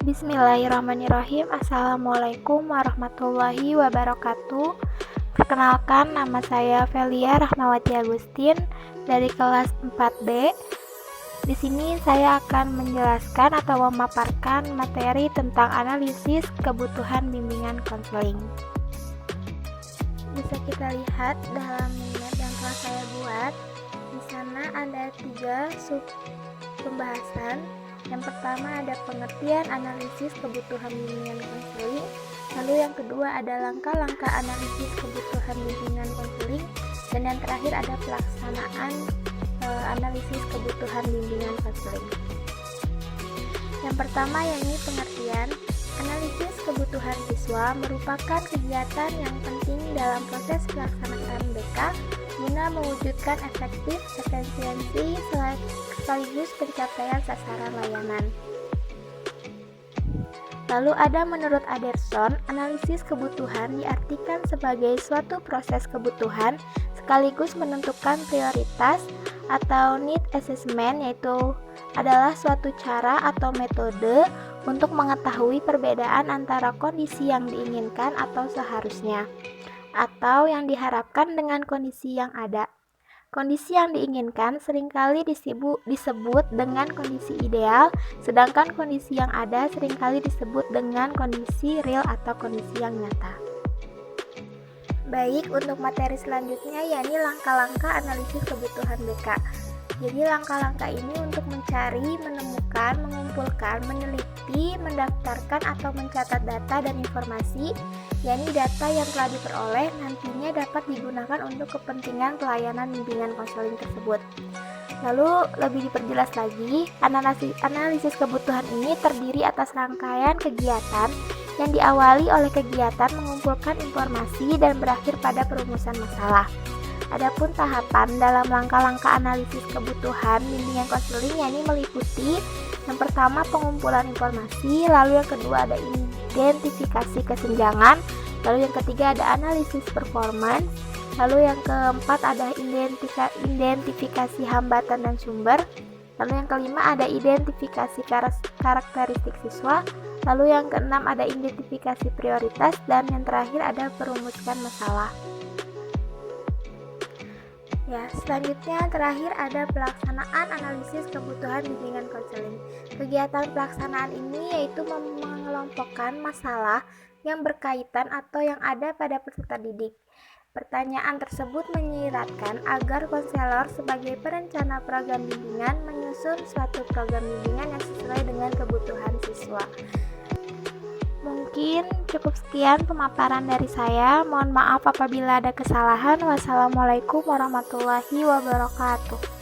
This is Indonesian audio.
Bismillahirrahmanirrahim. Assalamualaikum warahmatullahi wabarakatuh. Perkenalkan, nama saya Velia Rahmawati Agustin dari kelas 4B. Di sini saya akan menjelaskan atau memaparkan materi tentang analisis kebutuhan bimbingan konseling. Bisa kita lihat dalam minimap yang telah saya buat. Di sana ada 3 sub pembahasan. Yang pertama ada pengertian analisis kebutuhan bimbingan konseling. Lalu yang kedua ada langkah-langkah analisis kebutuhan bimbingan konseling. Dan yang terakhir ada pelaksanaan analisis kebutuhan bimbingan konseling. Yang pertama yakni pengertian. Analisis kebutuhan siswa merupakan kegiatan yang penting dalam proses pelaksanaan BK guna mewujudkan efisiensi sekaligus pencapaian sasaran layanan. Lalu ada menurut Anderson, analisis kebutuhan diartikan sebagai suatu proses kebutuhan sekaligus menentukan prioritas atau need assessment, yaitu adalah suatu cara atau metode untuk mengetahui perbedaan antara kondisi yang diinginkan atau seharusnya atau yang diharapkan dengan kondisi yang ada. Kondisi yang diinginkan seringkali disebut dengan kondisi ideal, sedangkan kondisi yang ada seringkali disebut dengan kondisi real atau kondisi yang nyata. Baik, untuk materi selanjutnya yakni langkah-langkah analisis kebutuhan BK. Jadi langkah-langkah ini untuk mencari, menemukan, mengumpulkan, meneliti, mendaftarkan atau mencatat data dan informasi, yakni data yang telah diperoleh nantinya dapat digunakan untuk kepentingan pelayanan bimbingan konseling tersebut. Lalu lebih diperjelas lagi, analisis kebutuhan ini terdiri atas rangkaian kegiatan yang diawali oleh kegiatan mengumpulkan informasi dan berakhir pada perumusan masalah. Adapun tahapan dalam langkah-langkah analisis kebutuhan bimbingan konseling yakni meliputi yang pertama pengumpulan informasi, lalu yang kedua ada identifikasi kesenjangan, lalu yang ketiga ada analisis performance, lalu yang keempat ada identifikasi hambatan dan sumber, lalu yang kelima ada identifikasi karakteristik siswa, lalu yang keenam ada identifikasi prioritas, dan yang terakhir ada perumuskan masalah. Ya, selanjutnya terakhir ada pelaksanaan analisis kebutuhan bimbingan konseling. Kegiatan pelaksanaan ini yaitu mengelompokkan masalah yang berkaitan atau yang ada pada peserta didik. Pertanyaan tersebut menyiratkan agar konselor sebagai perencana program bimbingan menyusun suatu program bimbingan yang sesuai dengan kebutuhan siswa. Mungkin cukup sekian pemaparan dari saya. Mohon maaf apabila ada kesalahan. Wassalamualaikum warahmatullahi wabarakatuh.